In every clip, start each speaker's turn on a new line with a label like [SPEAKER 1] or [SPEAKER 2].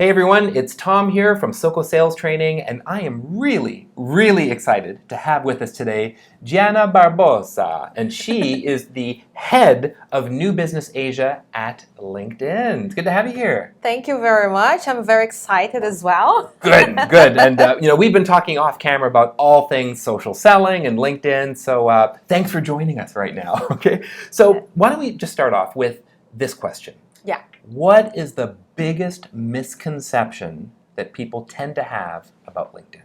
[SPEAKER 1] Hey everyone, it's Tom here from SOCO Sales Training, and I am really excited to have with us today Geana Barbosa, and she is the head of New Business Asia at LinkedIn. It's good to have you here.
[SPEAKER 2] Thank you very much. I'm very excited as well.
[SPEAKER 1] Good. And we've been talking off camera about all things social selling and LinkedIn, so thanks for joining us right now. Okay, so why don't we just start off with this question?
[SPEAKER 2] Yeah.
[SPEAKER 1] What is the biggest misconception that people tend to have about LinkedIn?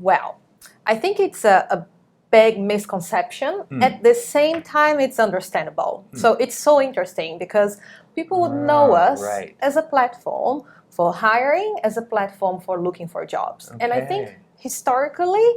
[SPEAKER 2] Well, I think it's a big misconception. At the same time, it's understandable. So it's so interesting because people would know us as a platform for hiring, as a platform for looking for jobs.
[SPEAKER 1] Okay.
[SPEAKER 2] And I think historically,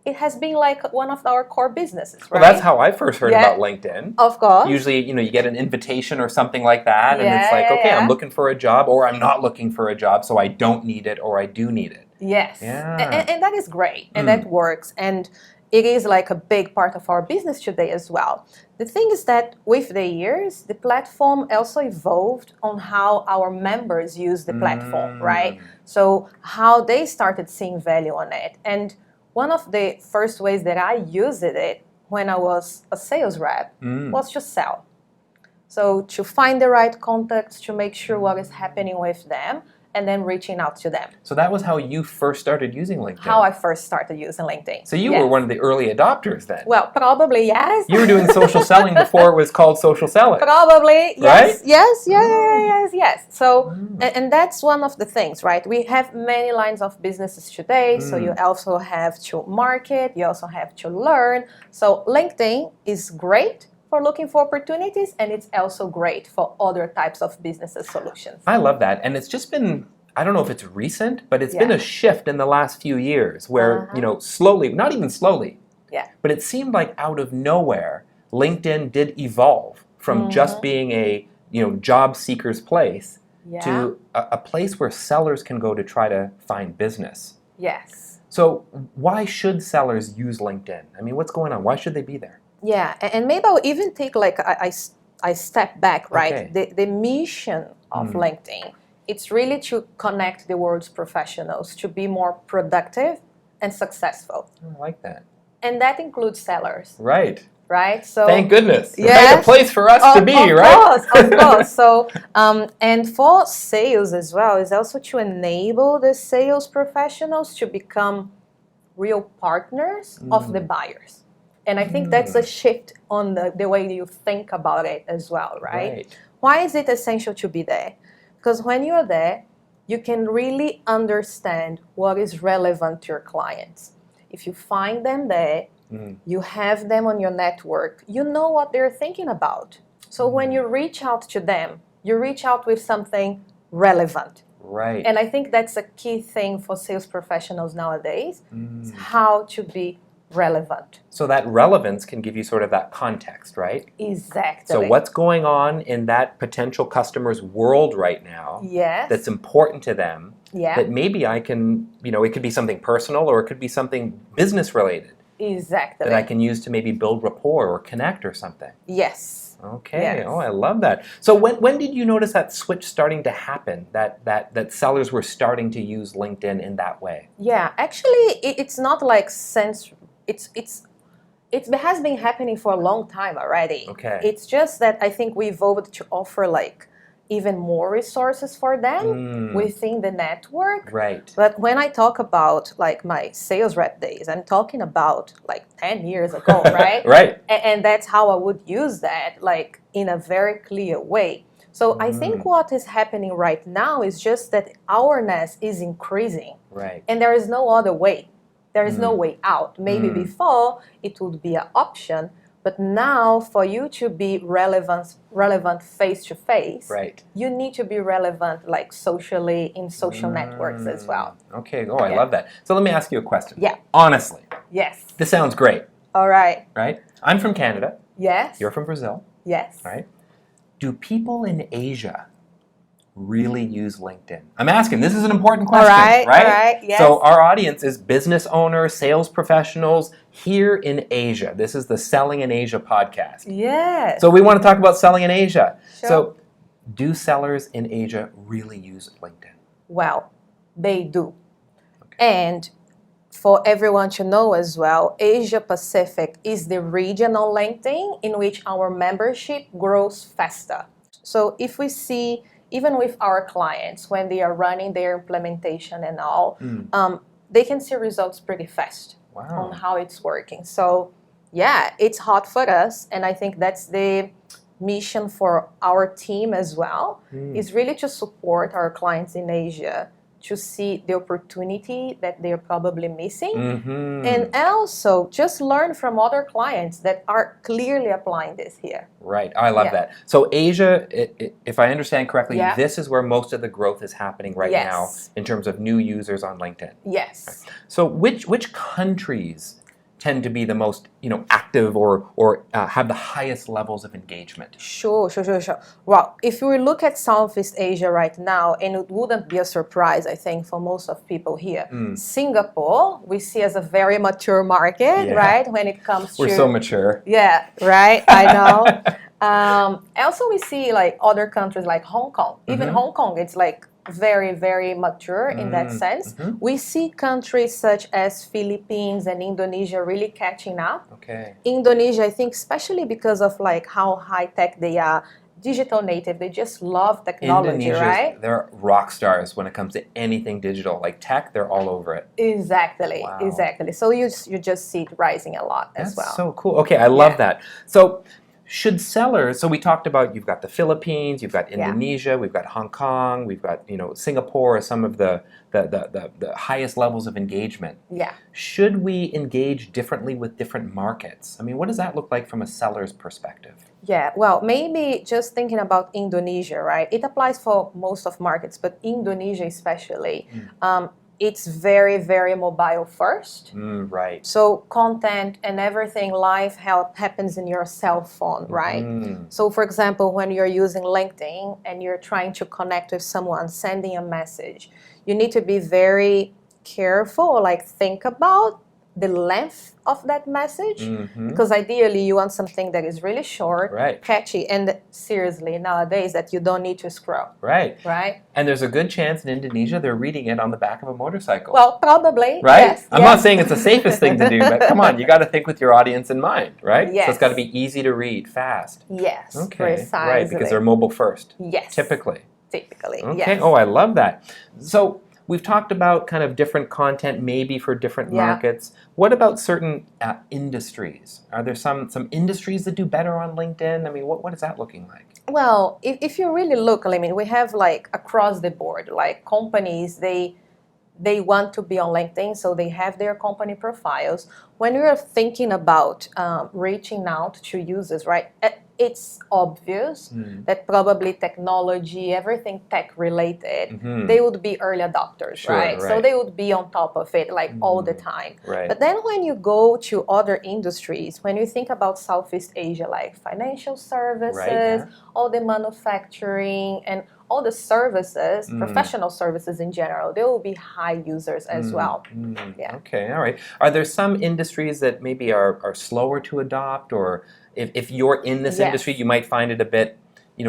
[SPEAKER 2] it has been like one of our core businesses, right?
[SPEAKER 1] Well, that's how I first heard about LinkedIn.
[SPEAKER 2] Of course.
[SPEAKER 1] Usually, you get an invitation or something like that, and it's like, okay, I'm looking for a job, or I'm not looking for a job, so I don't need it, or I do need it.
[SPEAKER 2] Yes.
[SPEAKER 1] Yeah.
[SPEAKER 2] And that is great, and that works. And it is like a big part of our business today as well. The thing is that with the years, the platform also evolved on how our members use the platform, right? So how they started seeing value on it. And one of the first ways that I used it when I was a sales rep was to sell. So to find the right contacts, to make sure what is happening with them, and then reaching out to them.
[SPEAKER 1] So that was how you first started using LinkedIn?
[SPEAKER 2] How I first started using LinkedIn.
[SPEAKER 1] So you were one of the early adopters then?
[SPEAKER 2] Well, probably yes.
[SPEAKER 1] You were doing social selling before it was called social selling.
[SPEAKER 2] Probably, yes.
[SPEAKER 1] Right?
[SPEAKER 2] Yes. So, and that's one of the things, right? We have many lines of businesses today, so you also have to market, you also have to learn. So LinkedIn is great for looking for opportunities, and it's also great for other types of businesses solutions.
[SPEAKER 1] I love that, and it's just been, I don't know if it's recent, but it's been a shift in the last few years where, slowly, not even slowly, but it seemed like out of nowhere, LinkedIn did evolve from just being a, job seeker's place to a place where sellers can go to try to find business.
[SPEAKER 2] Yes.
[SPEAKER 1] So why should sellers use LinkedIn? I mean, what's going on? Why should they be there?
[SPEAKER 2] Yeah, and maybe I'll even take like I step back, right?
[SPEAKER 1] Okay.
[SPEAKER 2] The mission of LinkedIn, it's really to connect the world's professionals to be more productive and successful.
[SPEAKER 1] I like that.
[SPEAKER 2] And that includes sellers.
[SPEAKER 1] Right.
[SPEAKER 2] Right? So
[SPEAKER 1] thank goodness.
[SPEAKER 2] Yes,
[SPEAKER 1] right? A place for us to be, right?
[SPEAKER 2] Of course. So, and for sales as well, is also to enable the sales professionals to become real partners of the buyers. And I think that's a shift on the way you think about it as well, right? Why is it essential to be there? Because when you're there, you can really understand what is relevant to your clients. If you find them there, you have them on your network, you know what they're thinking about. So when you reach out to them, you reach out with something relevant.
[SPEAKER 1] Right.
[SPEAKER 2] And I think that's a key thing for sales professionals nowadays, is how to be relevant.
[SPEAKER 1] So that relevance can give you sort of that context, right?
[SPEAKER 2] Exactly.
[SPEAKER 1] So what's going on in that potential customer's world right now that's important to them that maybe I can, it could be something personal or it could be something business related.
[SPEAKER 2] Exactly.
[SPEAKER 1] That I can use to maybe build rapport or connect or something.
[SPEAKER 2] Yes.
[SPEAKER 1] Okay.
[SPEAKER 2] Yes.
[SPEAKER 1] Oh, I love that. So when did you notice that switch starting to happen, that sellers were starting to use LinkedIn in that way?
[SPEAKER 2] Yeah, actually, it's not like since it has been happening for a long time already.
[SPEAKER 1] Okay.
[SPEAKER 2] It's just that I think we evolved to offer like even more resources for them within the network.
[SPEAKER 1] Right.
[SPEAKER 2] But when I talk about like my sales rep days, I'm talking about like 10 years ago, right?
[SPEAKER 1] Right.
[SPEAKER 2] And that's how I would use that like in a very clear way. So I think what is happening right now is just that awareness is increasing.
[SPEAKER 1] Right.
[SPEAKER 2] And there is no other way. There is no way out. Maybe before it would be an option, but now for you to be relevant face to face, you need to be relevant like socially in social networks as well.
[SPEAKER 1] Okay. Oh, I love that. So let me ask you a question.
[SPEAKER 2] Yeah.
[SPEAKER 1] Honestly.
[SPEAKER 2] Yes.
[SPEAKER 1] This sounds great.
[SPEAKER 2] All right.
[SPEAKER 1] Right? I'm from Canada.
[SPEAKER 2] Yes.
[SPEAKER 1] You're from Brazil.
[SPEAKER 2] Yes.
[SPEAKER 1] Right? Do people in Asia really use LinkedIn? I'm asking, this is an important question, right?
[SPEAKER 2] All right, yes.
[SPEAKER 1] So our audience is business owners, sales professionals here in Asia. This is the Selling in Asia podcast.
[SPEAKER 2] Yes.
[SPEAKER 1] So we want to talk about selling in Asia.
[SPEAKER 2] Sure.
[SPEAKER 1] So do sellers in Asia really use LinkedIn?
[SPEAKER 2] Well, they do. And for everyone to know as well, Asia Pacific is the region on LinkedIn in which our membership grows faster. So if we see, even with our clients, when they are running their implementation and all, they can see results pretty fast on how it's working. So yeah, it's hot for us, and I think that's the mission for our team as well, is really to support our clients in Asia to see the opportunity that they're probably missing, and also just learn from other clients that are clearly applying this here.
[SPEAKER 1] Right, I love that. So Asia, if I understand correctly, this is where most of the growth is happening right now in terms of new users on LinkedIn.
[SPEAKER 2] Yes.
[SPEAKER 1] Right. So which countries tend to be the most, active or have the highest levels of engagement?
[SPEAKER 2] Sure. Well, if we look at Southeast Asia right now, and it wouldn't be a surprise, I think, for most of people here, Singapore, we see as a very mature market, right, when it comes to...
[SPEAKER 1] We're so mature.
[SPEAKER 2] Yeah, right, I know. Also, we see like other countries like Hong Kong. Even Hong Kong, it's like very, very mature in that sense. We see countries such as Philippines and Indonesia really catching up.
[SPEAKER 1] Okay.
[SPEAKER 2] Indonesia, I think, especially because of like how high tech they are, digital native. They just love technology, right?
[SPEAKER 1] They're rock stars when it comes to anything digital. Like tech, they're all over it.
[SPEAKER 2] Exactly,
[SPEAKER 1] wow.
[SPEAKER 2] Exactly. So you just see it rising a lot as well.
[SPEAKER 1] That's so cool. Okay, I love that. So should sellers, so we talked about, you've got the Philippines, you've got Indonesia, we've got Hong Kong, we've got, Singapore as some of the highest levels of engagement.
[SPEAKER 2] Yeah.
[SPEAKER 1] Should we engage differently with different markets? I mean, what does that look like from a seller's perspective?
[SPEAKER 2] Yeah, well, maybe just thinking about Indonesia, right? It applies for most of markets, but Indonesia especially, it's very, very mobile first.
[SPEAKER 1] Right.
[SPEAKER 2] So content and everything live happens in your cell phone, right? So for example, when you're using LinkedIn and you're trying to connect with someone, sending a message, you need to be very careful, like think about the length of that message, because ideally you want something that is really short, catchy, and seriously nowadays that you don't need to scroll.
[SPEAKER 1] Right.
[SPEAKER 2] Right.
[SPEAKER 1] And there's a good chance in Indonesia they're reading it on the back of a motorcycle.
[SPEAKER 2] Well, probably.
[SPEAKER 1] Right?
[SPEAKER 2] Yes,
[SPEAKER 1] I'm not saying it's the safest thing to do, but come on, you got to think with your audience in mind, right?
[SPEAKER 2] Yes.
[SPEAKER 1] So it's got to be easy to read, fast.
[SPEAKER 2] Yes.
[SPEAKER 1] Okay.
[SPEAKER 2] Precisely.
[SPEAKER 1] Right, because they're mobile first.
[SPEAKER 2] Yes.
[SPEAKER 1] Typically. Okay.
[SPEAKER 2] Yes.
[SPEAKER 1] Oh, I love that. So we've talked about kind of different content maybe for different markets. What about certain industries? Are there some industries that do better on LinkedIn? I mean, what is that looking like?
[SPEAKER 2] Well, if you really look, I mean, we have like across the board, like companies, they want to be on LinkedIn, so they have their company profiles. When you're thinking about reaching out to users, right, it's obvious that probably technology, everything tech related, they would be early adopters, right? So they would be on top of it like all the time.
[SPEAKER 1] Right.
[SPEAKER 2] But then when you go to other industries, when you think about Southeast Asia, like financial services, all the manufacturing and all the services, professional services in general, they will be high users as well. Yeah.
[SPEAKER 1] Okay, all right. Are there some industries that maybe are slower to adopt, or if you're in this industry, you might find it a bit,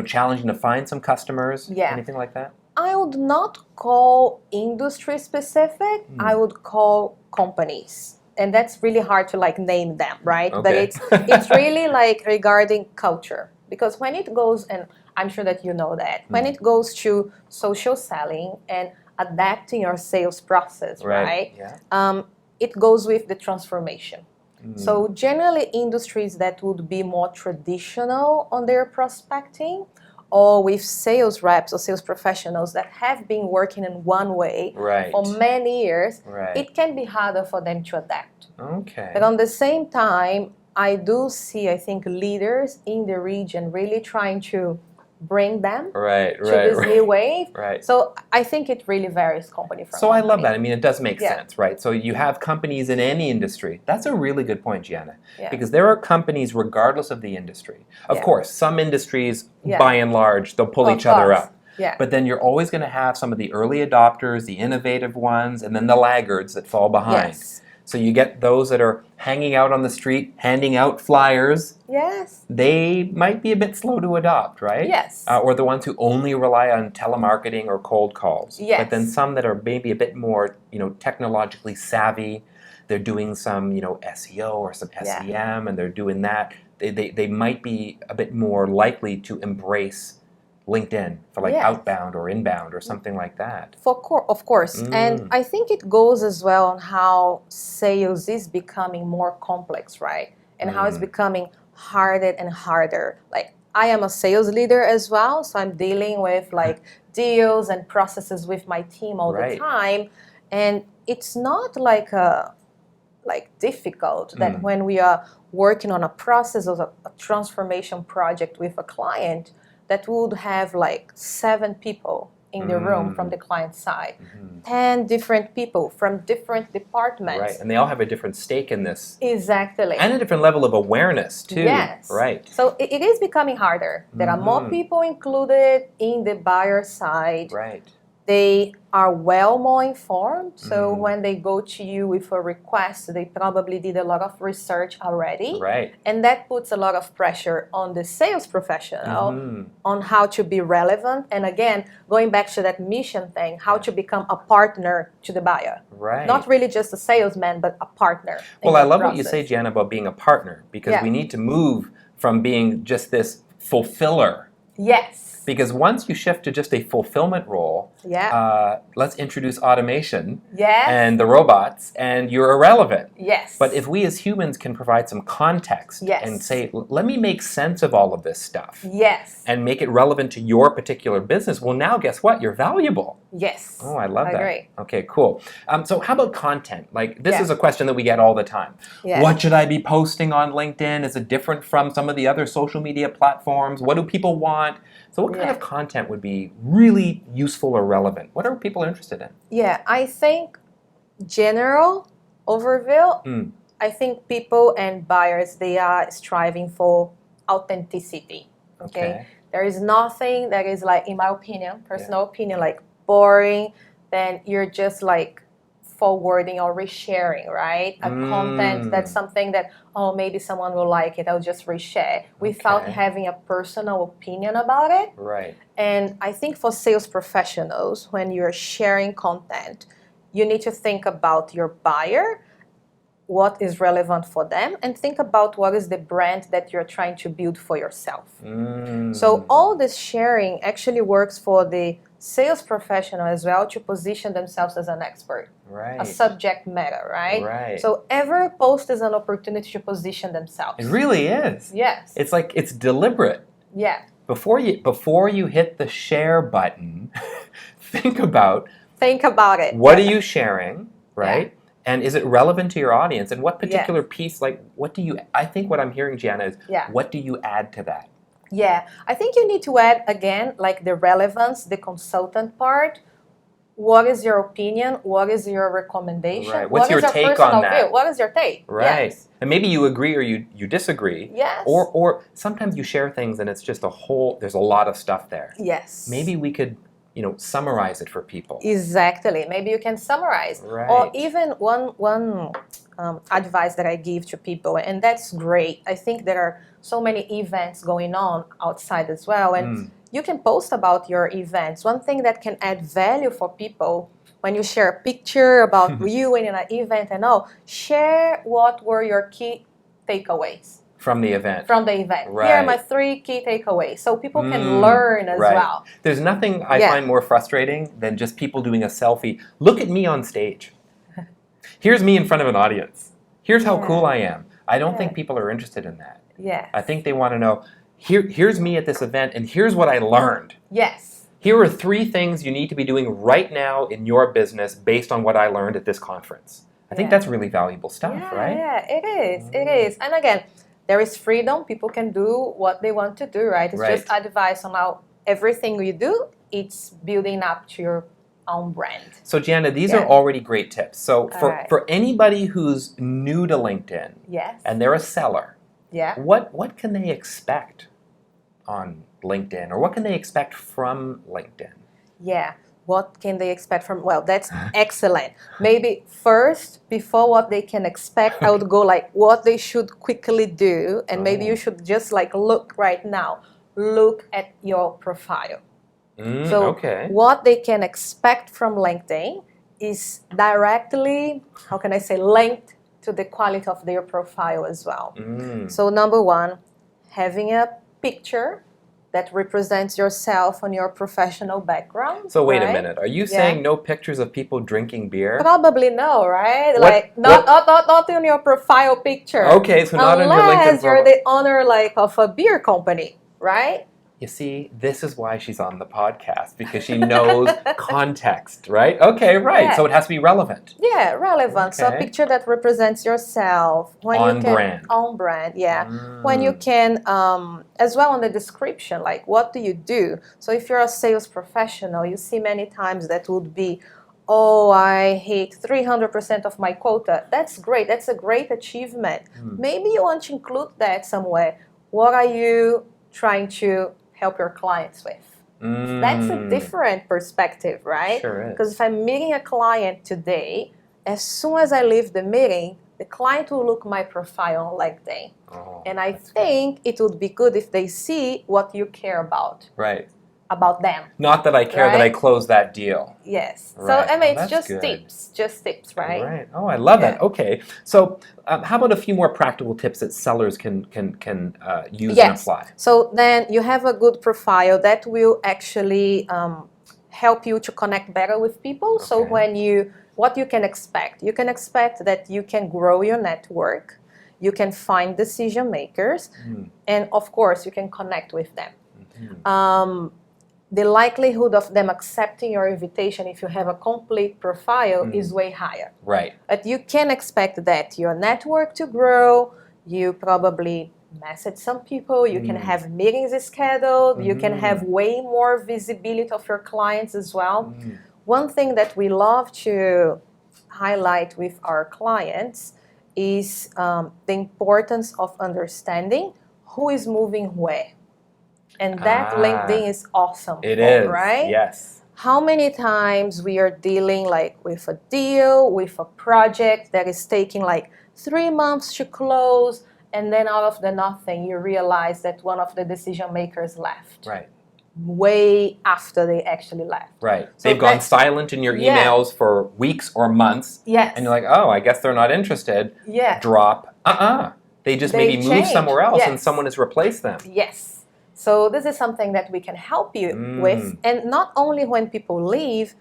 [SPEAKER 1] challenging to find some customers? Anything like that?
[SPEAKER 2] I would not call industry specific. I would call companies. And that's really hard to like name them, right?
[SPEAKER 1] Okay.
[SPEAKER 2] But it's really like regarding culture. Because when it goes, and I'm sure that you know that, when it goes to social selling and adapting your sales process, right? It goes with the transformation. So generally industries that would be more traditional on their prospecting, or with sales reps or sales professionals that have been working in one way for many years, it can be harder for them to adapt.
[SPEAKER 1] Okay.
[SPEAKER 2] But on the same time, I do see, I think, leaders in the region really trying to bring them to this new wave. So I think it really varies company from company.
[SPEAKER 1] So I love that. I mean, it does make sense, right? So you have companies in any industry. That's a really good point, Geana, because there are companies regardless of the industry. Of course, some industries, by and large, they'll pull each other up. But then you're always going to have some of the early adopters, the innovative ones, and then the laggards that fall behind. So you get those that are hanging out on the street, handing out flyers.
[SPEAKER 2] Yes.
[SPEAKER 1] They might be a bit slow to adopt, right?
[SPEAKER 2] Yes.
[SPEAKER 1] Or the ones who only rely on telemarketing or cold calls.
[SPEAKER 2] Yes.
[SPEAKER 1] But then some that are maybe a bit more, technologically savvy. They're doing some, SEO or some SEM, and they're doing that. They might be a bit more likely to embrace LinkedIn for like outbound or inbound or something like that.
[SPEAKER 2] Of course. And I think it goes as well on how sales is becoming more complex, right? And how it's becoming harder and harder. Like, I am a sales leader as well, so I'm dealing with like deals and processes with my team all the time. And it's not like difficult that when we are working on a process or a transformation project with a client, that would have like 7 people in the room from the client side, 10 different people from different departments.
[SPEAKER 1] Right, and they all have a different stake in this.
[SPEAKER 2] Exactly.
[SPEAKER 1] And a different level of awareness too.
[SPEAKER 2] Yes.
[SPEAKER 1] Right.
[SPEAKER 2] So it is becoming harder. There are more people included in the buyer side.
[SPEAKER 1] Right.
[SPEAKER 2] They are well more informed, so when they go to you with a request, they probably did a lot of research already.
[SPEAKER 1] Right.
[SPEAKER 2] And that puts a lot of pressure on the sales professional on how to be relevant. And again, going back to that mission thing, how to become a partner to the buyer.
[SPEAKER 1] Right.
[SPEAKER 2] Not really just a salesman, but a partner.
[SPEAKER 1] Well, I love what you say, Geana, about being a partner, because we need to move from being just this fulfiller.
[SPEAKER 2] Yes.
[SPEAKER 1] Because once you shift to just a fulfillment role, let's introduce automation and the robots, and you're irrelevant.
[SPEAKER 2] Yes.
[SPEAKER 1] But if we as humans can provide some context and say, let me make sense of all of this stuff and make it relevant to your particular business, well, now guess what? You're valuable.
[SPEAKER 2] Yes.
[SPEAKER 1] Oh, I love that.
[SPEAKER 2] Agree.
[SPEAKER 1] Okay, cool. So how about content? Like, this is a question that we get all the time.
[SPEAKER 2] Yeah.
[SPEAKER 1] What should I be posting on LinkedIn? Is it different from some of the other social media platforms? What do people want? So what kind of content would be really useful or relevant? What are people interested in?
[SPEAKER 2] Yeah, I think general overview, I think people and buyers, they are striving for authenticity. Okay? There is nothing that is like, in my opinion, personal opinion, like boring, then you're just like forwarding or resharing, right? A content that's something that, maybe someone will like it, I'll just reshare without having a personal opinion about it.
[SPEAKER 1] Right.
[SPEAKER 2] And I think for sales professionals, when you're sharing content, you need to think about your buyer, what is relevant for them, and think about what is the brand that you're trying to build for yourself. So all this sharing actually works for the sales professional as well to position themselves as an expert, a subject matter, right? So every post is an opportunity to position themselves.
[SPEAKER 1] It really is.
[SPEAKER 2] Yes.
[SPEAKER 1] It's like, it's deliberate.
[SPEAKER 2] Yeah.
[SPEAKER 1] Before you hit the share button, think about
[SPEAKER 2] it.
[SPEAKER 1] What are you sharing, right? And is it relevant to your audience? And what particular piece, like, I think what I'm hearing, Geana, is what do you add to that?
[SPEAKER 2] Yeah, I think you need to add, again, like the relevance, the consultant part. What is your opinion? What is your recommendation?
[SPEAKER 1] Right. What's your take on that?
[SPEAKER 2] View? What is your take?
[SPEAKER 1] Right.
[SPEAKER 2] Yes.
[SPEAKER 1] And maybe you agree or you disagree.
[SPEAKER 2] Yes.
[SPEAKER 1] Or sometimes you share things and it's just there's a lot of stuff there.
[SPEAKER 2] Yes.
[SPEAKER 1] Maybe we could, summarize it for people.
[SPEAKER 2] Exactly. Maybe you can summarize.
[SPEAKER 1] Right.
[SPEAKER 2] Or even one advice that I give to people, and that's great. I think there are so many events going on outside as well, and you can post about your events. One thing that can add value for people, when you share a picture about you in an event and all, share what were your key takeaways. From the event.
[SPEAKER 1] Right.
[SPEAKER 2] Here are my 3 key takeaways. So people can learn as well.
[SPEAKER 1] There's nothing I find more frustrating than just people doing a selfie. Look at me on stage. Here's me in front of an audience. Here's how cool I am. I don't think people are interested in that.
[SPEAKER 2] Yes.
[SPEAKER 1] I think they want to know, here's me at this event, and here's what I learned.
[SPEAKER 2] Yes.
[SPEAKER 1] Here are 3 things you need to be doing right now in your business based on what I learned at this conference. I think that's really valuable stuff, right?
[SPEAKER 2] Yeah, it is. It is. And again, there is freedom. People can do what they want to do, right? It's just advice on how everything you do, it's building up to your own brand.
[SPEAKER 1] So, Geana, these are already great tips. So, for anybody who's new to LinkedIn and they're a seller, what can they expect on LinkedIn, or what can they expect from LinkedIn?
[SPEAKER 2] Yeah. what can they expect from, well, that's excellent. Maybe first, before what they can expect, I would go like what they should quickly do. And maybe you should just like look right now. Look at your profile. So what they can expect from LinkedIn is directly, how can I say, linked to the quality of their profile as well. So number one, having a picture that represents yourself and your professional background.
[SPEAKER 1] So wait a minute, are you saying no pictures of people drinking beer?
[SPEAKER 2] Probably no, right? Like not in your profile picture.
[SPEAKER 1] Okay, so not on your LinkedIn profile.
[SPEAKER 2] Unless you're the owner like of a beer company, right?
[SPEAKER 1] You see, this is why she's on the podcast, because she knows context, right? Okay, right. Yeah. So it has to be relevant.
[SPEAKER 2] Yeah, relevant. Okay. So a picture that represents yourself.
[SPEAKER 1] On brand.
[SPEAKER 2] On brand, yeah. When you can, as well on the description, like what do you do? So if you're a sales professional, you see many times that would be, oh, I hit 300% of my quota. That's great. That's a great achievement. Maybe you want to include that somewhere. What are you trying to help your clients with? That's a different perspective, right?
[SPEAKER 1] Sure is.
[SPEAKER 2] Because if I'm meeting a client today, as soon as I leave the meeting, the client will look my profile on LinkedIn. And I think it would be good if they see what you care about.
[SPEAKER 1] Right.
[SPEAKER 2] About them.
[SPEAKER 1] Not that I care that I closed that deal.
[SPEAKER 2] Yes.
[SPEAKER 1] Right.
[SPEAKER 2] So, I mean, it's just tips, right?
[SPEAKER 1] Right. Oh, I love that. Okay. So, how about a few more practical tips that sellers can use and apply?
[SPEAKER 2] So then you have a good profile that will actually help you to connect better with people. So what you can expect? You can expect that you can grow your network, you can find decision makers, and of course, you can connect with them. The likelihood of them accepting your invitation if you have a complete profile is way higher.
[SPEAKER 1] Right.
[SPEAKER 2] But you can expect that your network to grow, you probably message some people, you can have meetings scheduled, you can have way more visibility of your clients as well. One thing that we love to highlight with our clients is the importance of understanding who is moving where. And that LinkedIn is awesome.
[SPEAKER 1] It is,
[SPEAKER 2] right?
[SPEAKER 1] Yes.
[SPEAKER 2] How many times we are dealing like with a deal, with a project that is taking like 3 months to close, and then out of the nothing, you realize that one of the decision makers left.
[SPEAKER 1] Right.
[SPEAKER 2] Way after they actually left.
[SPEAKER 1] Right. So they've gone silent in your emails for weeks or months.
[SPEAKER 2] Yes.
[SPEAKER 1] And you're like, oh, I guess they're not interested.
[SPEAKER 2] Yeah.
[SPEAKER 1] Drop. They just maybe moved somewhere else and someone has replaced them.
[SPEAKER 2] Yes. So this is something that we can help you with. And not only when people leave,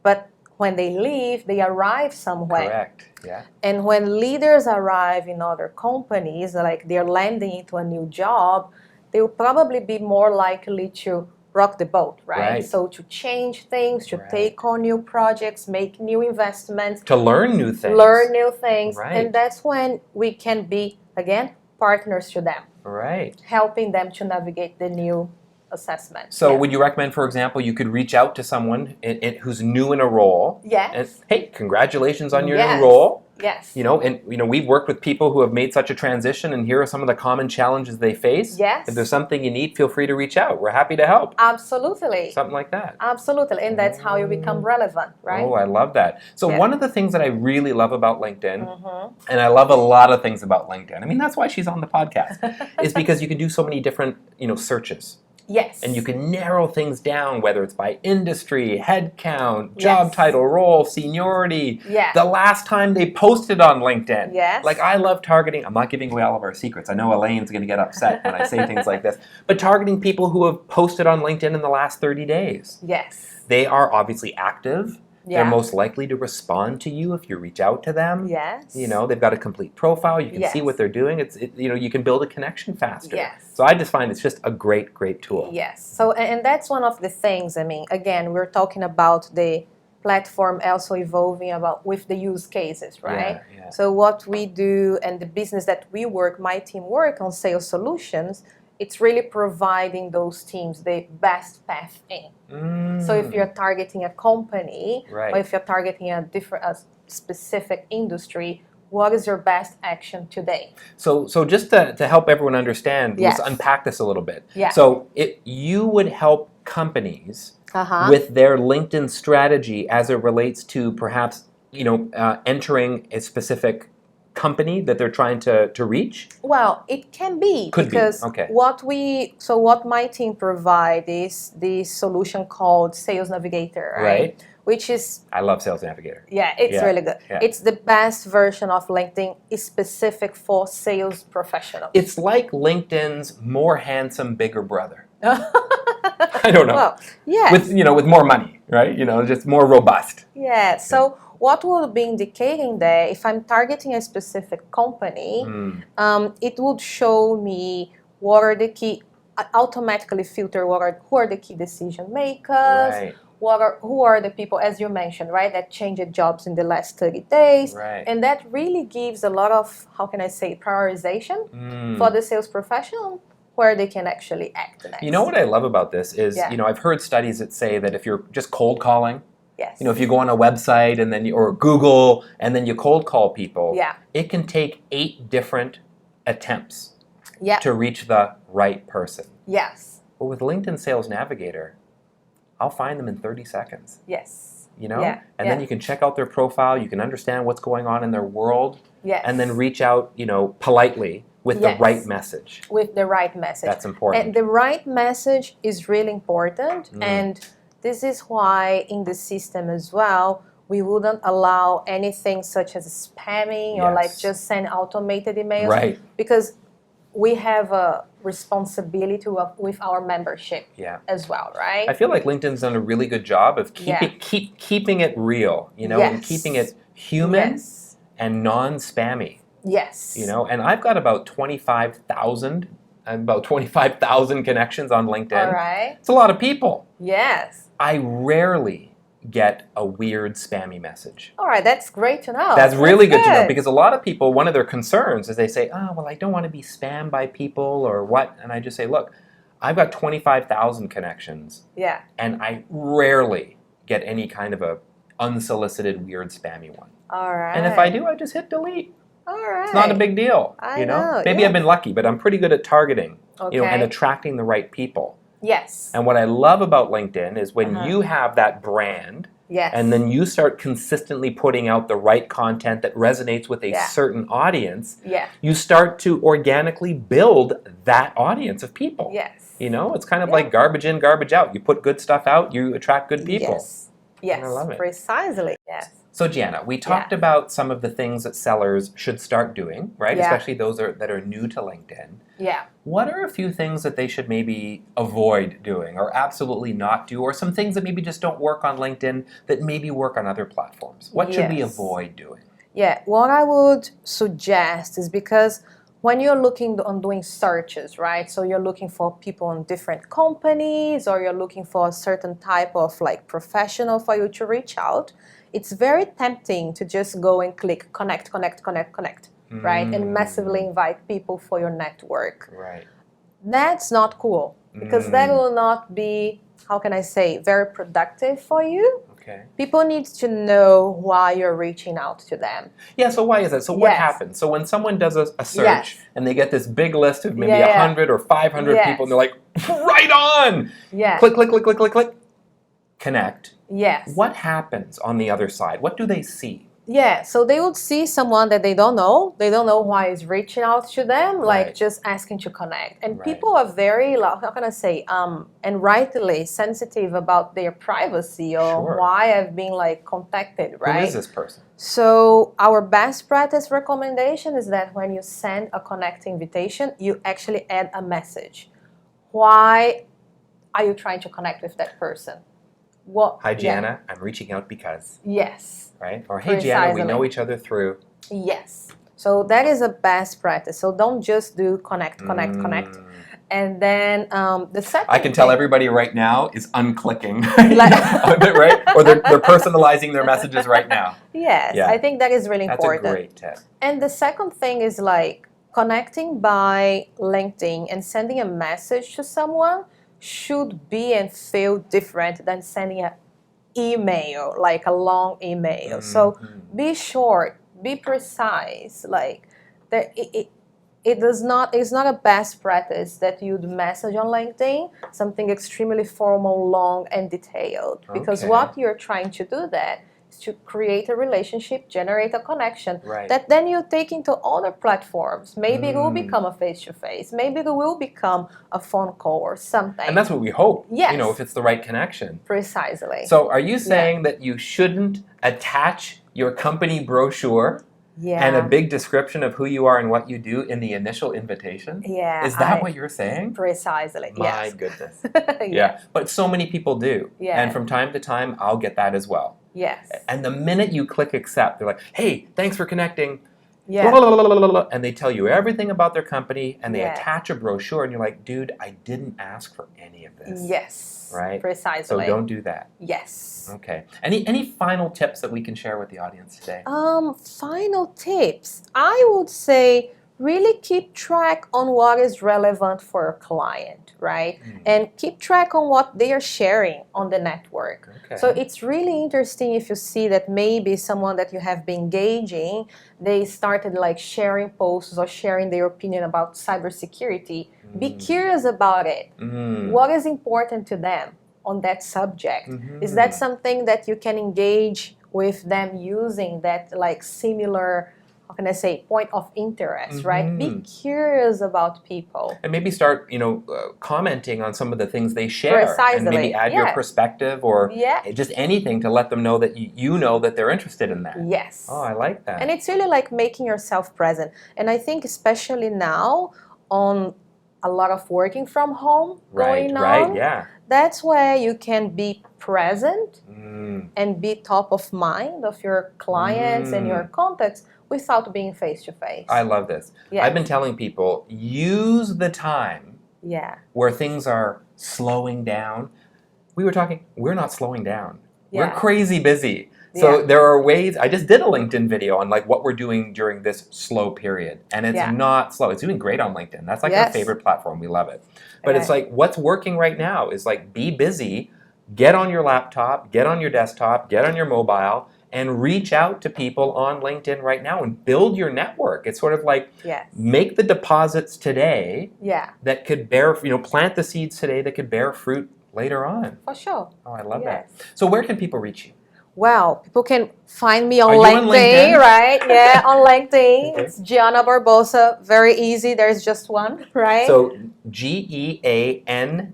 [SPEAKER 2] but when they leave, they arrive somewhere.
[SPEAKER 1] Correct. Yeah.
[SPEAKER 2] And when leaders arrive in other companies, like they're landing into a new job, they will probably be more likely to rock the boat, right? So to change things, to take on new projects, make new investments.
[SPEAKER 1] To learn new things.
[SPEAKER 2] Learn new things.
[SPEAKER 1] Right.
[SPEAKER 2] And that's when we can be, again, partners to them.
[SPEAKER 1] Right.
[SPEAKER 2] Helping them to navigate the new assessment.
[SPEAKER 1] So would you recommend, for example, you could reach out to someone who's new in a role?
[SPEAKER 2] Yes.
[SPEAKER 1] And, hey, congratulations on your new role.
[SPEAKER 2] Yes.
[SPEAKER 1] We've worked with people who have made such a transition, and here are some of the common challenges they face.
[SPEAKER 2] Yes.
[SPEAKER 1] If there's something you need, feel free to reach out. We're happy to help.
[SPEAKER 2] Absolutely.
[SPEAKER 1] Something like that.
[SPEAKER 2] Absolutely. And that's how you become relevant, right?
[SPEAKER 1] Oh, I love that. So one of the things that I really love about LinkedIn, and I love a lot of things about LinkedIn, I mean, that's why she's on the podcast, is because you can do so many different, searches.
[SPEAKER 2] Yes.
[SPEAKER 1] And you can narrow things down, whether it's by industry, headcount, job title, role, seniority, the last time they posted on LinkedIn.
[SPEAKER 2] Yes.
[SPEAKER 1] Like, I love targeting, I'm not giving away all of our secrets. I know Elaine's going to get upset when I say things like this, but targeting people who have posted on LinkedIn in the last 30 days.
[SPEAKER 2] Yes.
[SPEAKER 1] They are obviously active.
[SPEAKER 2] Yeah.
[SPEAKER 1] They're most likely to respond to you if you reach out to them.
[SPEAKER 2] Yes.
[SPEAKER 1] They've got a complete profile. You can see what they're doing. You can build a connection faster.
[SPEAKER 2] Yes.
[SPEAKER 1] So I just find it's just a great, great tool.
[SPEAKER 2] Yes. So, and that's one of the things, I mean, again, we're talking about the platform also evolving with the use cases, right?
[SPEAKER 1] Yeah.
[SPEAKER 2] So what we do and the business that my team work on sales solutions, it's really providing those teams the best path in. So if you're targeting a company, or if you're targeting a specific industry, what is your best action today?
[SPEAKER 1] So just to help everyone understand, let's unpack this a little bit.
[SPEAKER 2] Yeah.
[SPEAKER 1] So you would help companies with their LinkedIn strategy as it relates to perhaps, entering a specific company that they're trying to reach?
[SPEAKER 2] Well, it can be.
[SPEAKER 1] Could
[SPEAKER 2] because
[SPEAKER 1] be. Okay.
[SPEAKER 2] what my team provide is this solution called Sales Navigator, right? Which is...
[SPEAKER 1] I love Sales Navigator.
[SPEAKER 2] Yeah, it's really good.
[SPEAKER 1] Yeah.
[SPEAKER 2] It's the best version of LinkedIn. It's specific for sales professionals.
[SPEAKER 1] It's like LinkedIn's more handsome, bigger brother. I don't know.
[SPEAKER 2] Well, yeah.
[SPEAKER 1] With more money, right? Just more robust.
[SPEAKER 2] Yeah. So what will be indicating there, if I'm targeting a specific company, it would show me what are the key, automatically filter who are the key decision makers.
[SPEAKER 1] Right.
[SPEAKER 2] Who are the people, as you mentioned, right, that changed jobs in the last 30 days.
[SPEAKER 1] Right.
[SPEAKER 2] And that really gives a lot of, how can I say, prioritization for the sales professional, where they can actually act next.
[SPEAKER 1] You know what I love about this is, I've heard studies that say that if you're just cold calling, if you go on a website and then or Google and then you cold call people, it can take 8 different attempts to reach the right person.
[SPEAKER 2] Yes.
[SPEAKER 1] But with LinkedIn Sales Navigator, I'll find them in 30 seconds.
[SPEAKER 2] Yes.
[SPEAKER 1] And then you can check out their profile, you can understand what's going on in their world, and then reach out, politely with the right message.
[SPEAKER 2] With the right message.
[SPEAKER 1] That's important.
[SPEAKER 2] And the right message is really important, and this is why in the system as well, we wouldn't allow anything such as spamming or like just send automated emails.
[SPEAKER 1] Right.
[SPEAKER 2] Because we have a responsibility with our membership as well, right?
[SPEAKER 1] I feel like LinkedIn's done a really good job of keeping it real, and keeping it human and non-spammy.
[SPEAKER 2] Yes.
[SPEAKER 1] And I've got about 25,000 connections on LinkedIn.
[SPEAKER 2] All right.
[SPEAKER 1] It's a lot of people.
[SPEAKER 2] Yes.
[SPEAKER 1] I rarely get a weird spammy message.
[SPEAKER 2] All right, that's great to know.
[SPEAKER 1] That's really good to know, because a lot of people, one of their concerns is they say, I don't want to be spammed by people or what, and I just say, look, I've got 25,000 connections, and I rarely get any kind of a unsolicited weird spammy one.
[SPEAKER 2] All right.
[SPEAKER 1] And if I do, I just hit delete.
[SPEAKER 2] All right.
[SPEAKER 1] It's not a big deal.
[SPEAKER 2] I know.
[SPEAKER 1] Maybe I've been lucky, but I'm pretty good at targeting, and attracting the right people.
[SPEAKER 2] Yes.
[SPEAKER 1] And what I love about LinkedIn is when you have that brand, and then you start consistently putting out the right content that resonates with a certain audience, you start to organically build that audience of people.
[SPEAKER 2] Yes.
[SPEAKER 1] It's kind of like garbage in, garbage out. You put good stuff out, you attract good people.
[SPEAKER 2] Yes,
[SPEAKER 1] I love it.
[SPEAKER 2] Precisely. Yes.
[SPEAKER 1] So Geana, we talked about some of the things that sellers should start doing, right? Especially those that are new to LinkedIn.
[SPEAKER 2] Yeah.
[SPEAKER 1] What are a few things that they should maybe avoid doing or absolutely not do, or some things that maybe just don't work on LinkedIn that maybe work on other platforms? What should we avoid doing?
[SPEAKER 2] Yeah, what I would suggest is, because when you're looking on doing searches, right? So you're looking for people in different companies, or you're looking for a certain type of like professional for you to reach out, it's very tempting to just go and click connect, right? And massively invite people for your network.
[SPEAKER 1] Right.
[SPEAKER 2] That's not cool, because that will not be, how can I say, very productive for you.
[SPEAKER 1] Okay.
[SPEAKER 2] People need to know why you're reaching out to them.
[SPEAKER 1] Yeah, so why is that? So what happens? So when someone does a search and they get this big list of maybe 100 or 500 people, and they're like, right on!
[SPEAKER 2] Yeah.
[SPEAKER 1] Click, click, click, click, click, click. Connect.
[SPEAKER 2] Yes.
[SPEAKER 1] What happens on the other side? What do they see?
[SPEAKER 2] Yeah, so they would see someone that they don't know. They don't know why is reaching out to them, like just asking to connect. And people are very, how can I say, and rightly sensitive about their privacy or why I've been like contacted, right?
[SPEAKER 1] Who is this person?
[SPEAKER 2] So our best practice recommendation is that when you send a connect invitation, you actually add a message. Why are you trying to connect with that person?
[SPEAKER 1] Hi, Geana, I'm reaching out because.
[SPEAKER 2] Yes.
[SPEAKER 1] Right? Or, hey, Geana, we know each other through.
[SPEAKER 2] Yes. So that is a best practice. So don't just do connect. And then the second
[SPEAKER 1] I can tell everybody right now is unclicking, right? Or they're personalizing their messages right now.
[SPEAKER 2] Yes, I think that is really important.
[SPEAKER 1] That's a great tip.
[SPEAKER 2] And the second thing is like connecting by LinkedIn and sending a message to someone should be and feel different than sending an email, like a long email. So be short, be precise. Like it's not a best practice that you'd message on LinkedIn something extremely formal, long, and detailed. Because what you're trying to do that is to create a relationship, generate a connection that then you take into other platforms. Maybe it will become a face-to-face. Maybe it will become a phone call or something.
[SPEAKER 1] And that's what we hope.
[SPEAKER 2] Yes.
[SPEAKER 1] You know, if it's the right connection.
[SPEAKER 2] Precisely.
[SPEAKER 1] So are you saying that you shouldn't attach your company brochure and a big description of who you are and what you do in the initial invitation?
[SPEAKER 2] Yeah.
[SPEAKER 1] Is that what you're saying?
[SPEAKER 2] Precisely,
[SPEAKER 1] My goodness. Yeah. But so many people do.
[SPEAKER 2] Yeah.
[SPEAKER 1] And from time to time, I'll get that as well.
[SPEAKER 2] Yes.
[SPEAKER 1] And the minute you click accept, they're like, hey, thanks for connecting.
[SPEAKER 2] Yeah.
[SPEAKER 1] Blah, blah, blah, blah, blah, and they tell you everything about their company, and they attach a brochure, and you're like, dude, I didn't ask for any of this.
[SPEAKER 2] Yes.
[SPEAKER 1] Right?
[SPEAKER 2] Precisely.
[SPEAKER 1] So don't do that.
[SPEAKER 2] Yes.
[SPEAKER 1] Okay. Any final tips that we can share with the audience today?
[SPEAKER 2] Final tips. I would say really keep track on what is relevant for a client, right? And keep track on what they are sharing on the network.
[SPEAKER 1] Okay.
[SPEAKER 2] So it's really interesting if you see that maybe someone that you have been engaging, they started like sharing posts or sharing their opinion about cybersecurity. Be curious about it. What is important to them on that subject? Is that something that you can engage with them using that like similar, how can I say, point of interest, right? Be curious about people.
[SPEAKER 1] And maybe start, commenting on some of the things they share.
[SPEAKER 2] Precisely.
[SPEAKER 1] And maybe add your perspective or just anything to let them know that you know that they're interested in that.
[SPEAKER 2] Yes.
[SPEAKER 1] Oh, I like that.
[SPEAKER 2] And it's really like making yourself present. And I think especially now on a lot of working from home going on.
[SPEAKER 1] Right, yeah.
[SPEAKER 2] That's where you can be present and be top of mind of your clients and your contacts without being face-to-face.
[SPEAKER 1] I love this.
[SPEAKER 2] Yeah.
[SPEAKER 1] I've been telling people, use the time where things are slowing down. We were talking, we're not slowing down. We're crazy busy. So there are ways, I just did a LinkedIn video on like what we're doing during this slow period. And it's not slow. It's doing great on LinkedIn. That's like our favorite platform. We love it. But it's like what's working right now is like be busy, get on your laptop, get on your desktop, get on your mobile, and reach out to people on LinkedIn right now and build your network. It's sort of like make the deposits today that could bear, plant the seeds today that could bear fruit later on.
[SPEAKER 2] For sure.
[SPEAKER 1] Oh, I love that. So where can people reach you?
[SPEAKER 2] Well, people can find me on
[SPEAKER 1] LinkedIn,
[SPEAKER 2] LinkedIn, right? Yeah, on LinkedIn. It's Geana Barbosa. Very easy. There's just one, right?
[SPEAKER 1] So Geana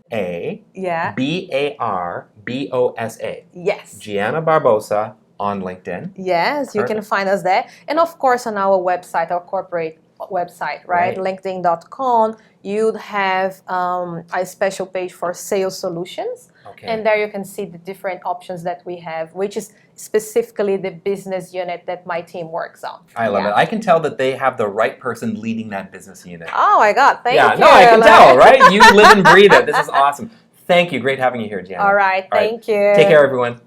[SPEAKER 1] Barbosa.
[SPEAKER 2] Yes.
[SPEAKER 1] Geana Barbosa on LinkedIn.
[SPEAKER 2] Yes, you can find us there. And of course on our website, our corporate website, right? LinkedIn.com. You'd have a special page for sales solutions. Okay. And there you can see the different options that we have, which is specifically the business unit that my team works on.
[SPEAKER 1] I love it. I can tell that they have the right person leading that business unit.
[SPEAKER 2] Oh my God, thank you.
[SPEAKER 1] Yeah, no, I can tell, right? You live and breathe it. This is awesome. Thank you. Great having you here, Geana.
[SPEAKER 2] All right, thank you.
[SPEAKER 1] Take care, everyone.